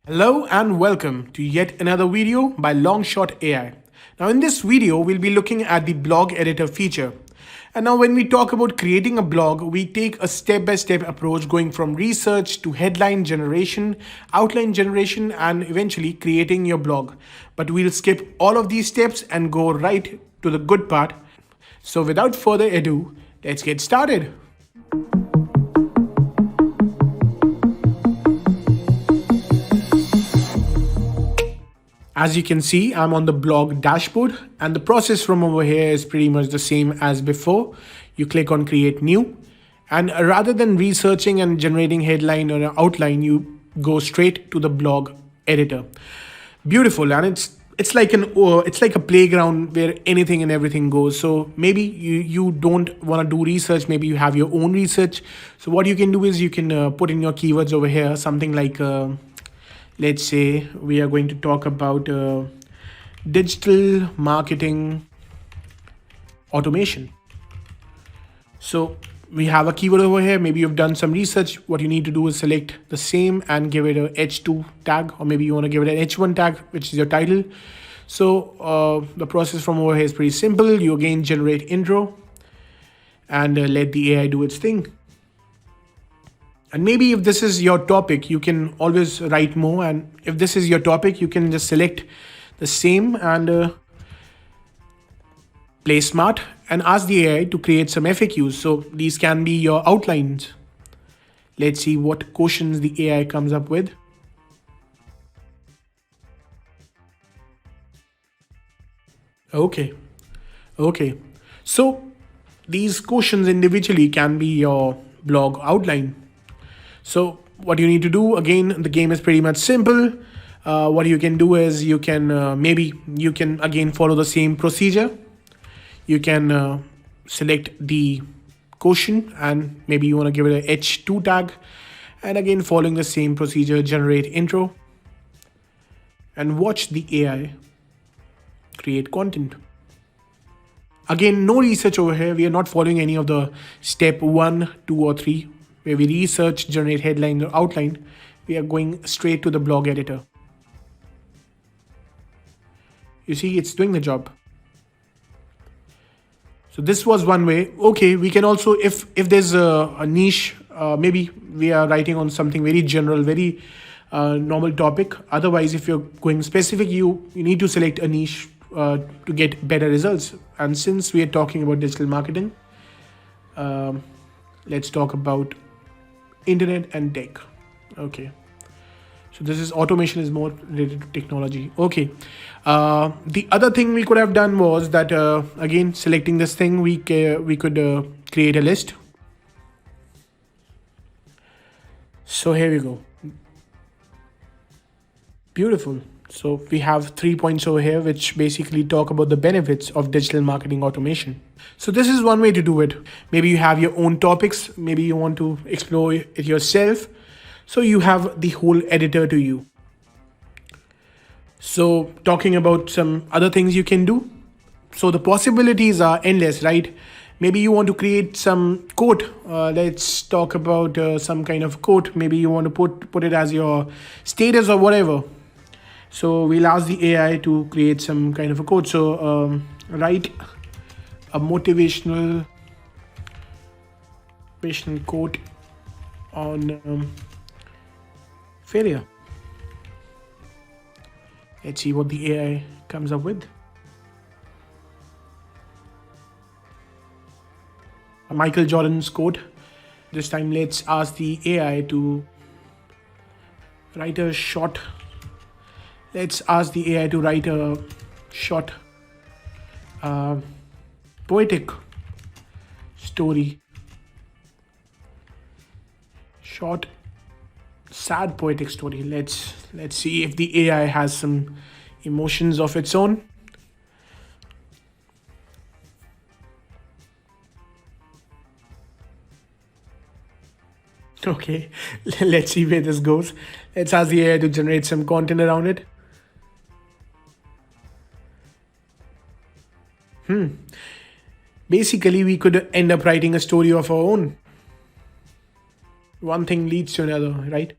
Hello and welcome to yet another video by LongShot AI. Now in this video, we'll be looking at the blog editor feature. And now when we talk about creating a blog, we take a step-by-step approach going from research to headline generation, outline generation, and eventually creating your blog. But we'll skip all of these steps and go right to the good part. So without further ado, let's get started. As you can see, I'm on the blog dashboard and the process from over here is pretty much the same as before. You click on create new and rather than researching and generating headline or outline, you go straight to the blog editor. Beautiful. And it's like a playground where anything and everything goes. So maybe you don't want to do research. Maybe you have your own research. So what you can do is you can put in your keywords over here, something like let's say we are going to talk about digital marketing automation. So we have a keyword over here. Maybe you've done some research. What you need to do is select the same and give it a H2 tag, or maybe you want to give it an H1 tag, which is your title. So the process from over here is pretty simple. You again generate intro and let the AI do its thing. And maybe if this is your topic, you can always write more. And if this is your topic, you can just select the same and play smart and ask the AI to create some FAQs. So these can be your outlines. Let's see what questions the AI comes up with. Okay. So these questions individually can be your blog outline. So what you need to do, again, the game is pretty much simple. What you can do is you can maybe you can again follow the same procedure. You can select the question and maybe you want to give it a H2 tag. And again, following the same procedure, generate intro and watch the AI create content. Again, no research over here. We are not following any of the step 1, 2, or 3. Where we research, generate headline or outline, we are going straight to the blog editor. You see, it's doing the job. So this was one way. Okay, we can also, if there's a niche, maybe we are writing on something very general, very normal topic. Otherwise, if you're going specific, you need to select a niche to get better results. And since we are talking about digital marketing, let's talk about internet and tech. Okay, so this is automation is more related to technology. Okay, the other thing we could have done was that again, selecting this thing, we could create a list. So here we go. Beautiful. So we have 3 points over here, which basically talk about the benefits of digital marketing automation. So this is one way to do it. Maybe you have your own topics. Maybe you want to explore it yourself. So you have the whole editor to you. So talking about some other things you can do. So the possibilities are endless, right? Maybe you want to create some quote. Let's talk about some kind of quote. Maybe you want to put it as your status or whatever. So we'll ask the AI to create some kind of a quote. So write a motivational quote on failure. Let's see what the AI comes up with. Michael Jordan's quote. This time let's ask the AI to write a short. Let's ask the AI to write a short poetic story. Short, sad poetic story. Let's see if the AI has some emotions of its own. Okay, let's see where this goes. Let's ask the AI to generate some content around it. Basically, we could end up writing a story of our own. One thing leads to another, right?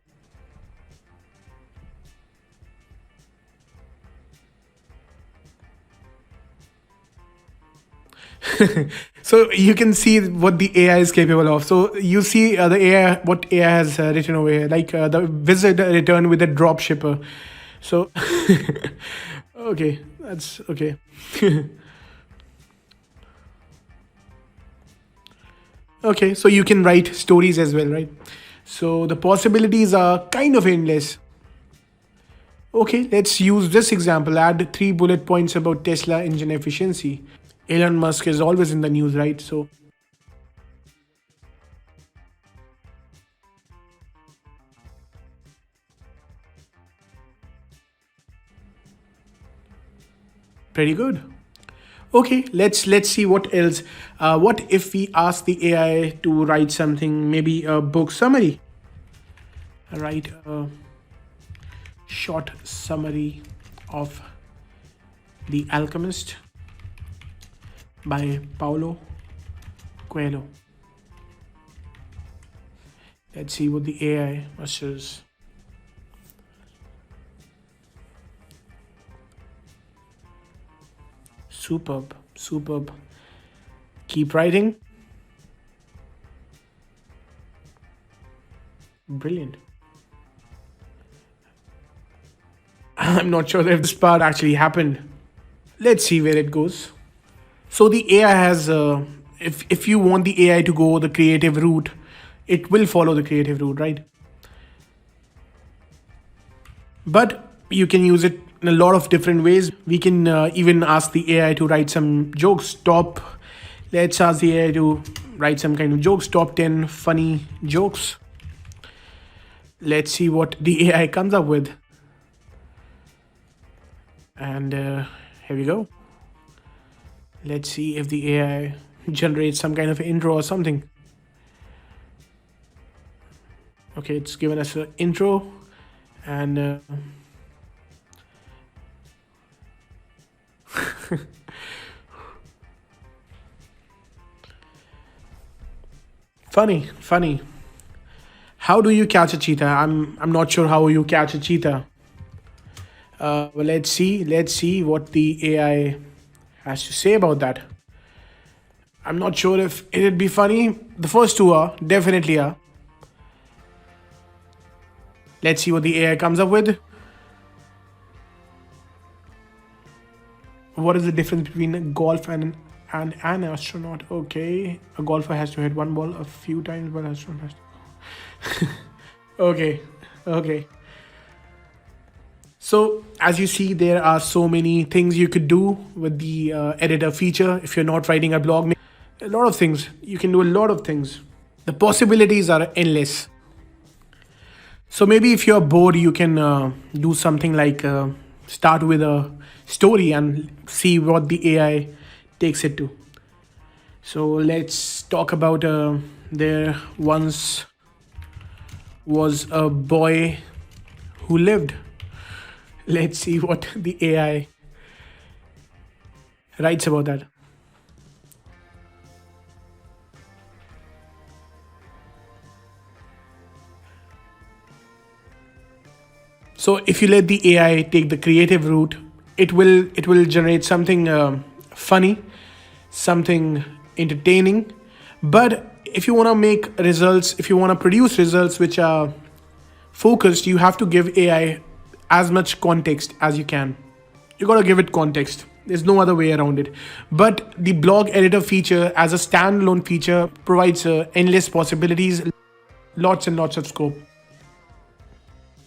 So you can see what the AI is capable of. So you see the AI, what AI has written over here, like the wizard returned with a drop shipper. So, okay, that's okay. Okay, so you can write stories as well, right? So the possibilities are kind of endless. Okay, let's use this example. Add 3 bullet points about Tesla engine efficiency. Elon Musk is always in the news, right? So, pretty good. Okay, let's see what else. What if we ask the AI to write something, maybe a book summary? Write a short summary of The Alchemist by Paulo Coelho. Let's see what the AI says. Superb, superb. Keep writing. Brilliant. I'm not sure if this part actually happened. Let's see where it goes. So the AI has, if you want the AI to go the creative route, it will follow the creative route, right? But you can use it in a lot of different ways. We can even ask the AI to write some jokes. Let's ask the AI to write some kind of jokes. Top 10 funny jokes. Let's see what the AI comes up with. And here we go. Let's see if the AI generates some kind of intro or something. Okay, it's given us an intro and funny. How do you catch a cheetah? I'm not sure how you catch a cheetah. Well, let's see what the AI has to say about that. I'm not sure if it'd be funny. The first two are definitely are. Let's see what the AI comes up with. What is the difference between a golf and an astronaut? Okay, a golfer has to hit one ball a few times, but astronaut has to. Okay, okay. So as you see, there are so many things you could do with the editor feature. If you're not writing a blog, a lot of things. You can do a lot of things. The possibilities are endless. So maybe if you're bored, you can do something like start with a story and see what the AI takes it to. So let's talk about there once was a boy who lived. Let's see what the AI writes about that. So if you let the AI take the creative route, it will generate something funny, something entertaining. But if you want to make results, if you want to produce results which are focused, you have to give AI as much context as you can. You got to give it context. There's no other way around it. But the blog editor feature as a standalone feature provides endless possibilities, lots and lots of scope.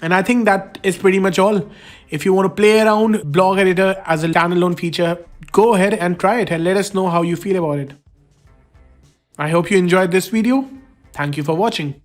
And I think that is pretty much all. If you want to play around blog editor as a standalone feature, go ahead and try it and let us know how you feel about it. I hope you enjoyed this video. Thank you for watching.